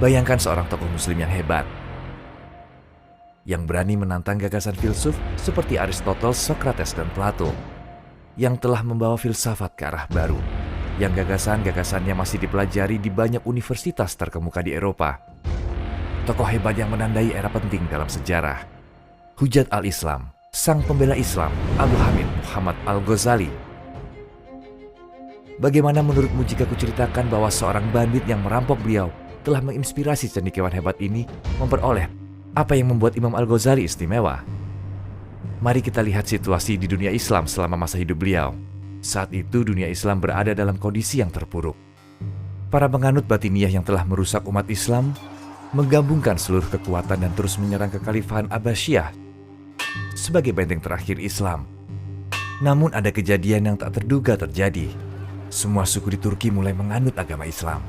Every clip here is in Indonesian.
Bayangkan seorang tokoh muslim yang hebat, yang berani menantang gagasan filsuf seperti Aristoteles, Socrates, dan Plato, yang telah membawa filsafat ke arah baru, yang gagasan-gagasannya masih dipelajari di banyak universitas terkemuka di Eropa. Tokoh hebat yang menandai era penting dalam sejarah. Hujat al-Islam, sang pembela Islam, Abu Hamid Muhammad Al-Ghazali. Bagaimana menurutmu jika kuceritakan bahwa seorang bandit yang merampok beliau telah menginspirasi cendekiawan hebat ini memperoleh apa yang membuat Imam Al-Ghazali istimewa? Mari kita lihat situasi di dunia Islam selama masa hidup beliau. Saat itu dunia Islam berada dalam kondisi yang terpuruk. Para penganut batiniyah yang telah merusak umat Islam menggabungkan seluruh kekuatan dan terus menyerang kekhalifahan Abbasiyah sebagai benteng terakhir Islam. Namun ada kejadian yang tak terduga terjadi. Semua suku di Turki mulai menganut agama Islam,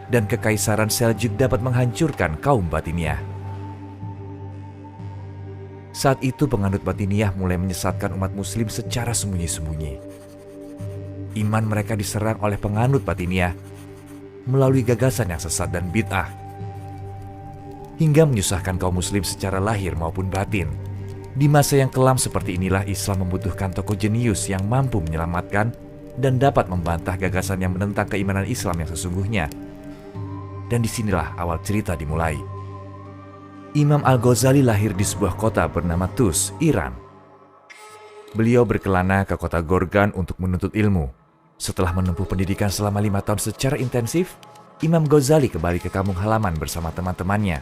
dan kekaisaran Seljuk dapat menghancurkan kaum batiniyah. Saat itu penganut batiniyah mulai menyesatkan umat muslim secara sembunyi-sembunyi. Iman mereka diserang oleh penganut batiniyah melalui gagasan yang sesat dan bid'ah, hingga menyusahkan kaum muslim secara lahir maupun batin. Di masa yang kelam seperti inilah Islam membutuhkan tokoh jenius yang mampu menyelamatkan dan dapat membantah gagasan yang menentang keimanan Islam yang sesungguhnya. Dan disinilah awal cerita dimulai. Imam Al-Ghazali lahir di sebuah kota bernama Tus, Iran. Beliau berkelana ke kota Gorgan untuk menuntut ilmu. Setelah menempuh pendidikan selama 5 tahun secara intensif, Imam Ghazali kembali ke kampung halaman bersama teman-temannya.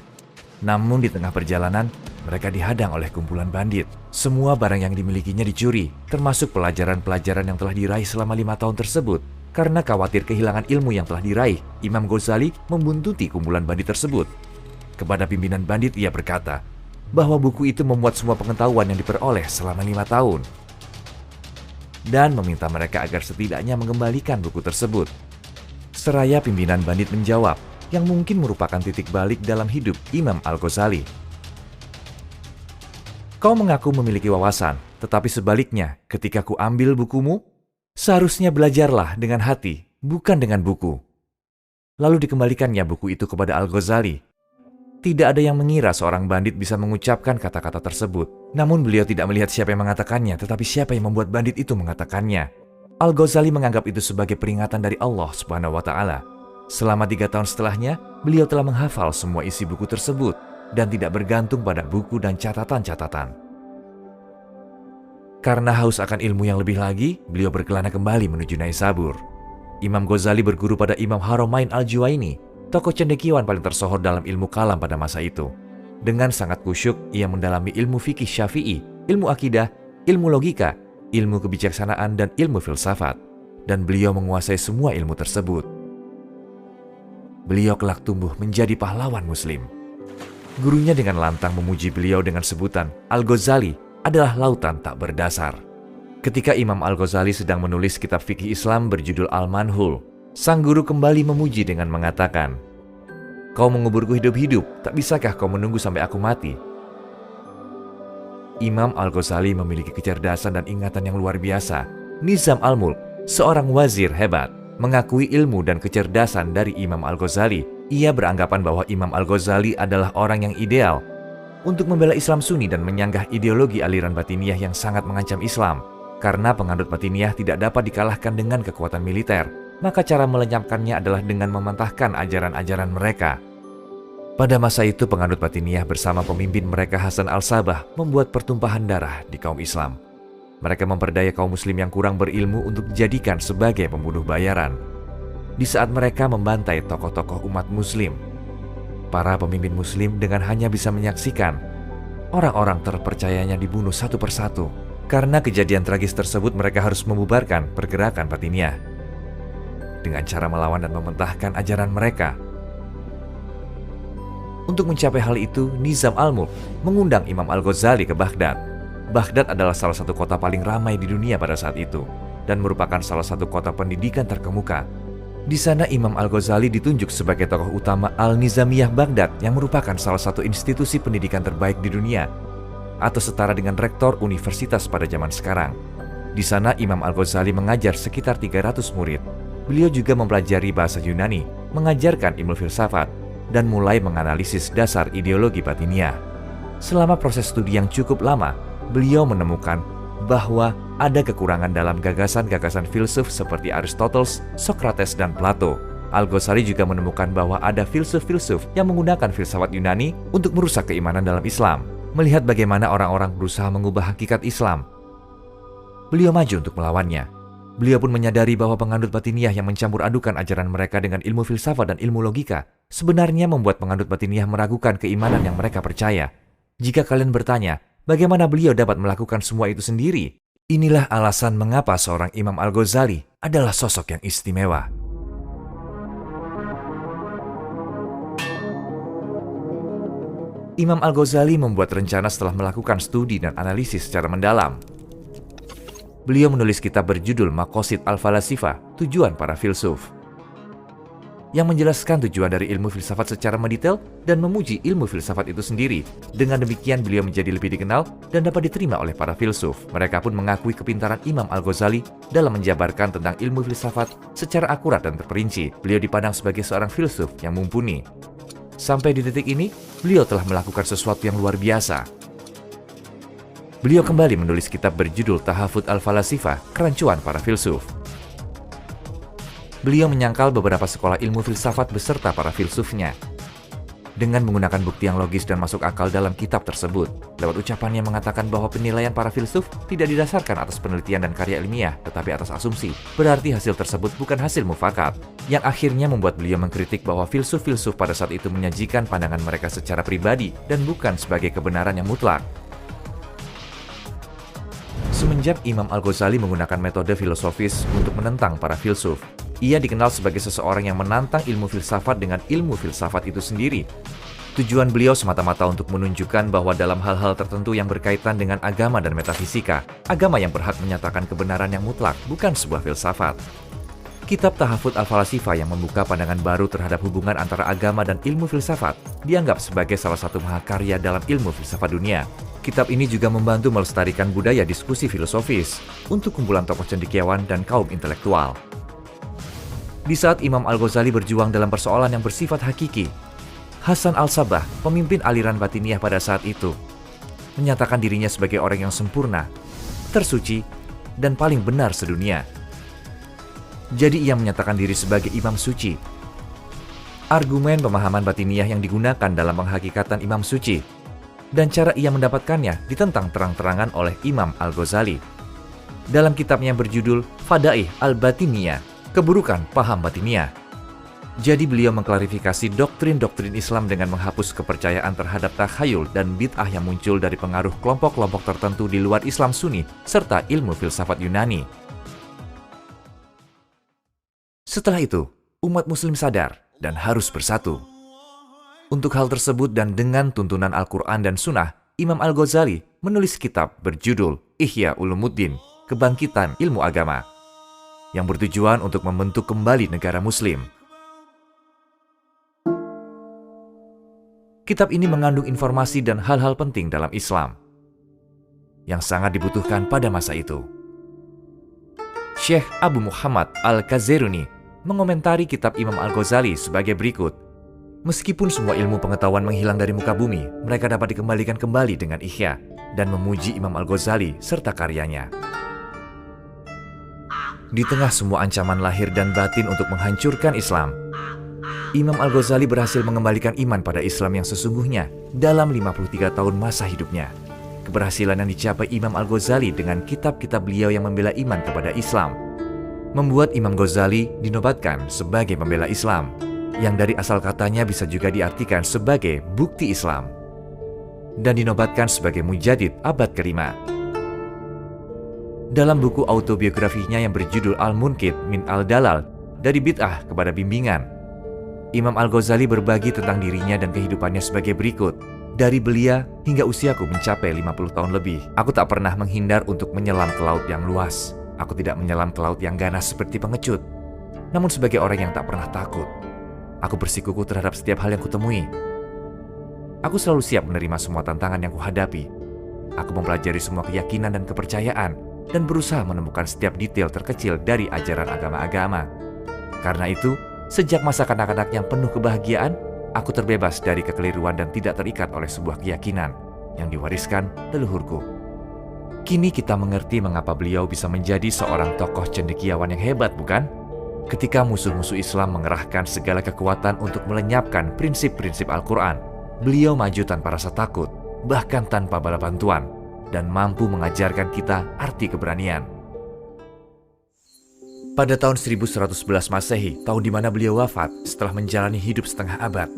Namun di tengah perjalanan, mereka dihadang oleh kumpulan bandit. Semua barang yang dimilikinya dicuri, termasuk pelajaran-pelajaran yang telah diraih selama 5 tahun tersebut. Karena khawatir kehilangan ilmu yang telah diraih, Imam Ghazali membuntuti kumpulan bandit tersebut. Kepada pimpinan bandit ia berkata bahwa buku itu memuat semua pengetahuan yang diperoleh selama 5 tahun. Dan meminta mereka agar setidaknya mengembalikan buku tersebut. Seraya pimpinan bandit menjawab, yang mungkin merupakan titik balik dalam hidup Imam Al-Ghazali. Kau mengaku memiliki wawasan, tetapi sebaliknya ketika ku ambil bukumu, seharusnya belajarlah dengan hati, bukan dengan buku. Lalu dikembalikannya buku itu kepada Al-Ghazali. Tidak ada yang mengira seorang bandit bisa mengucapkan kata-kata tersebut. Namun beliau tidak melihat siapa yang mengatakannya, tetapi siapa yang membuat bandit itu mengatakannya. Al-Ghazali menganggap itu sebagai peringatan dari Allah Subhanahu wa Ta'ala. Selama 3 tahun setelahnya, beliau telah menghafal semua isi buku tersebut dan tidak bergantung pada buku dan catatan-catatan. Karena haus akan ilmu yang lebih lagi, beliau berkelana kembali menuju Naisabur. Imam Ghazali berguru pada Imam Haramain Al-Juwaini, tokoh cendekiawan paling tersohor dalam ilmu kalam pada masa itu. Dengan sangat kusyuk, ia mendalami ilmu fikih Syafi'i, ilmu akidah, ilmu logika, ilmu kebijaksanaan, dan ilmu filsafat. Dan beliau menguasai semua ilmu tersebut. Beliau kelak tumbuh menjadi pahlawan muslim. Gurunya dengan lantang memuji beliau dengan sebutan Al-Ghazali adalah lautan tak berdasar. Ketika Imam Al-Ghazali sedang menulis kitab fikih Islam berjudul Al-Manhul, sang guru kembali memuji dengan mengatakan, "Kau menguburku hidup-hidup, tak bisakah kau menunggu sampai aku mati?" Imam Al-Ghazali memiliki kecerdasan dan ingatan yang luar biasa. Nizam Al-Mulk, seorang wazir hebat, mengakui ilmu dan kecerdasan dari Imam Al-Ghazali. Ia beranggapan bahwa Imam Al-Ghazali adalah orang yang ideal untuk membela Islam Sunni dan menyanggah ideologi aliran batiniyah yang sangat mengancam Islam. Karena penganut batiniyah tidak dapat dikalahkan dengan kekuatan militer, maka cara melenyapkannya adalah dengan mementahkan ajaran-ajaran mereka. Pada masa itu penganut batiniyah bersama pemimpin mereka Hasan al-Sabbah membuat pertumpahan darah di kaum Islam. Mereka memperdaya kaum muslim yang kurang berilmu untuk dijadikan sebagai pembunuh bayaran. Di saat mereka membantai tokoh-tokoh umat muslim, para pemimpin muslim dengan hanya bisa menyaksikan orang-orang terpercayanya dibunuh satu persatu. Karena kejadian tragis tersebut mereka harus membubarkan pergerakan batiniyah dengan cara melawan dan mementahkan ajaran mereka. Untuk mencapai hal itu, Nizam Al-Mulk mengundang Imam Al-Ghazali ke Baghdad. Baghdad adalah salah satu kota paling ramai di dunia pada saat itu dan merupakan salah satu kota pendidikan terkemuka. Di sana Imam Al-Ghazali ditunjuk sebagai tokoh utama Al-Nizamiyah Baghdad yang merupakan salah satu institusi pendidikan terbaik di dunia atau setara dengan rektor universitas pada zaman sekarang. Di sana Imam Al-Ghazali mengajar sekitar 300 murid. Beliau juga mempelajari bahasa Yunani, mengajarkan ilmu filsafat, dan mulai menganalisis dasar ideologi batiniah. Selama proses studi yang cukup lama, beliau menemukan bahwa ada kekurangan dalam gagasan-gagasan filsuf seperti Aristoteles, Socrates, dan Plato. Al-Ghazali juga menemukan bahwa ada filsuf-filsuf yang menggunakan filsafat Yunani untuk merusak keimanan dalam Islam. Melihat bagaimana orang-orang berusaha mengubah hakikat Islam, beliau maju untuk melawannya. Beliau pun menyadari bahwa penganut batiniah yang mencampur adukan ajaran mereka dengan ilmu filsafat dan ilmu logika sebenarnya membuat penganut batiniah meragukan keimanan yang mereka percaya. Jika kalian bertanya, bagaimana beliau dapat melakukan semua itu sendiri? Inilah alasan mengapa seorang Imam Al-Ghazali adalah sosok yang istimewa. Imam Al-Ghazali membuat rencana setelah melakukan studi dan analisis secara mendalam. Beliau menulis kitab berjudul Maqasid al-Falasifah, tujuan para filsuf, yang menjelaskan tujuan dari ilmu filsafat secara mendetail dan memuji ilmu filsafat itu sendiri. Dengan demikian beliau menjadi lebih dikenal dan dapat diterima oleh para filsuf. Mereka pun mengakui kepintaran Imam Al-Ghazali dalam menjabarkan tentang ilmu filsafat secara akurat dan terperinci. Beliau dipandang sebagai seorang filsuf yang mumpuni. Sampai di detik ini, beliau telah melakukan sesuatu yang luar biasa. Beliau kembali menulis kitab berjudul Tahafut al-Falasifah, kerancuan para filsuf. Beliau menyangkal beberapa sekolah ilmu filsafat beserta para filsufnya dengan menggunakan bukti yang logis dan masuk akal dalam kitab tersebut. Lewat ucapannya mengatakan bahwa penilaian para filsuf tidak didasarkan atas penelitian dan karya ilmiah, tetapi atas asumsi. Berarti hasil tersebut bukan hasil mufakat, yang akhirnya membuat beliau mengkritik bahwa filsuf-filsuf pada saat itu menyajikan pandangan mereka secara pribadi dan bukan sebagai kebenaran yang mutlak. Semenjak Imam Al-Ghazali menggunakan metode filosofis untuk menentang para filsuf, ia dikenal sebagai seseorang yang menantang ilmu filsafat dengan ilmu filsafat itu sendiri. Tujuan beliau semata-mata untuk menunjukkan bahwa dalam hal-hal tertentu yang berkaitan dengan agama dan metafisika, agama yang berhak menyatakan kebenaran yang mutlak, bukan sebuah filsafat. Kitab Tahafut al-Falasifah yang membuka pandangan baru terhadap hubungan antara agama dan ilmu filsafat dianggap sebagai salah satu mahakarya dalam ilmu filsafat dunia. Kitab ini juga membantu melestarikan budaya diskusi filosofis untuk kumpulan tokoh cendekiawan dan kaum intelektual. Di saat Imam Al-Ghazali berjuang dalam persoalan yang bersifat hakiki, Hasan al-Sabbah, pemimpin aliran batiniah pada saat itu, menyatakan dirinya sebagai orang yang sempurna, tersuci, dan paling benar sedunia. Jadi ia menyatakan diri sebagai imam suci. Argumen pemahaman batiniah yang digunakan dalam penghakikatan imam suci dan cara ia mendapatkannya ditentang terang-terangan oleh Imam Al-Ghazali dalam kitabnya berjudul Fadaih al-Batiniyah, keburukan paham batiniah. Jadi beliau mengklarifikasi doktrin-doktrin Islam dengan menghapus kepercayaan terhadap takhayul dan bid'ah yang muncul dari pengaruh kelompok-kelompok tertentu di luar Islam Sunni serta ilmu filsafat Yunani. Setelah itu, umat muslim sadar dan harus bersatu. Untuk hal tersebut dan dengan tuntunan Al-Quran dan Sunnah, Imam Al-Ghazali menulis kitab berjudul Ihya Ulumuddin, Kebangkitan Ilmu Agama, yang bertujuan untuk membentuk kembali negara muslim. Kitab ini mengandung informasi dan hal-hal penting dalam Islam yang sangat dibutuhkan pada masa itu. Syekh Abu Muhammad Al-Kazeruni mengomentari kitab Imam Al-Ghazali sebagai berikut. Meskipun semua ilmu pengetahuan menghilang dari muka bumi, mereka dapat dikembalikan kembali dengan ihya dan memuji Imam Al-Ghazali serta karyanya. Di tengah semua ancaman lahir dan batin untuk menghancurkan Islam, Imam Al-Ghazali berhasil mengembalikan iman pada Islam yang sesungguhnya dalam 53 tahun masa hidupnya. Keberhasilan yang dicapai Imam Al-Ghazali dengan kitab-kitab beliau yang membela iman kepada Islam membuat Imam Ghazali dinobatkan sebagai pembela Islam, yang dari asal katanya bisa juga diartikan sebagai bukti Islam, dan dinobatkan sebagai mujadid abad kelima. Dalam buku autobiografinya yang berjudul Al-Munqidh min Al-Dalal, dari bid'ah kepada bimbingan, Imam Al-Ghazali berbagi tentang dirinya dan kehidupannya sebagai berikut. Dari belia hingga usiaku mencapai 50 tahun lebih, aku tak pernah menghindar untuk menyelam ke laut yang luas. Aku tidak menyelam ke laut yang ganas seperti pengecut. Namun sebagai orang yang tak pernah takut, aku bersikukuh terhadap setiap hal yang kutemui. Aku selalu siap menerima semua tantangan yang kuhadapi. Aku mempelajari semua keyakinan dan kepercayaan dan berusaha menemukan setiap detail terkecil dari ajaran agama-agama. Karena itu, sejak masa kanak-kanak yang penuh kebahagiaan, Aku terbebas dari kekeliruan dan tidak terikat oleh sebuah keyakinan yang diwariskan leluhurku. Kini kita mengerti mengapa beliau bisa menjadi seorang tokoh cendekiawan yang hebat, bukan? Ketika musuh-musuh Islam mengerahkan segala kekuatan untuk melenyapkan prinsip-prinsip Al-Quran, beliau maju tanpa rasa takut, bahkan tanpa bala bantuan, dan mampu mengajarkan kita arti keberanian. Pada tahun 1111 Masehi, tahun di mana beliau wafat setelah menjalani hidup setengah abad,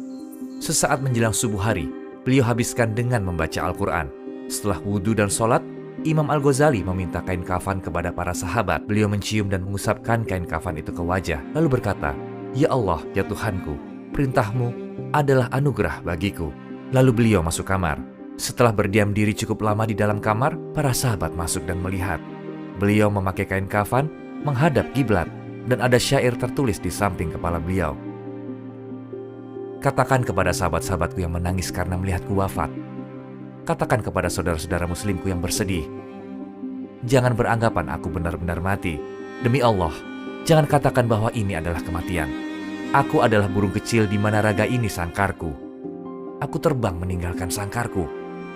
sesaat menjelang subuh hari, beliau habiskan dengan membaca Al-Quran. Setelah wudhu dan sholat, Imam Al-Ghazali meminta kain kafan kepada para sahabat. Beliau mencium dan mengusapkan kain kafan itu ke wajah, lalu berkata, "Ya Allah, ya Tuhanku, perintahmu adalah anugerah bagiku." Lalu beliau masuk kamar. Setelah berdiam diri cukup lama di dalam kamar, para sahabat masuk dan melihat. Beliau memakai kain kafan, menghadap kiblat, dan ada syair tertulis di samping kepala beliau. Katakan kepada sahabat-sahabatku yang menangis karena melihatku wafat. Katakan kepada saudara-saudara muslimku yang bersedih, jangan beranggapan aku benar-benar mati. Demi Allah, jangan katakan bahwa ini adalah kematian. Aku adalah burung kecil di mana raga ini sangkarku. Aku terbang meninggalkan sangkarku.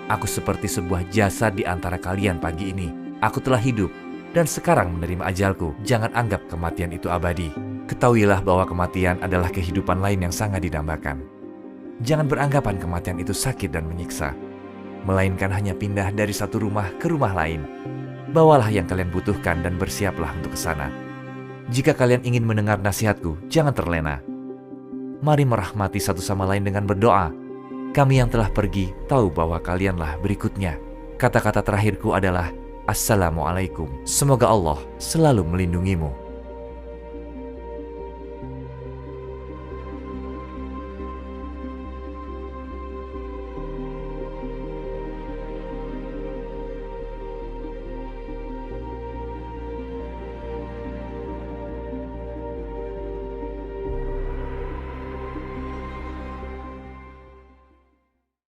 Aku seperti sebuah jasad di antara kalian pagi ini. Aku telah hidup dan sekarang menerima ajalku. Jangan anggap kematian itu abadi. Ketahuilah bahwa kematian adalah kehidupan lain yang sangat didambakan. Jangan beranggapan kematian itu sakit dan menyiksa, melainkan hanya pindah dari satu rumah ke rumah lain. Bawalah yang kalian butuhkan dan bersiaplah untuk ke sana. Jika kalian ingin mendengar nasihatku, jangan terlena. Mari merahmati satu sama lain dengan berdoa. Kami yang telah pergi tahu bahwa kalianlah berikutnya. Kata-kata terakhirku adalah Assalamualaikum. Semoga Allah selalu melindungimu.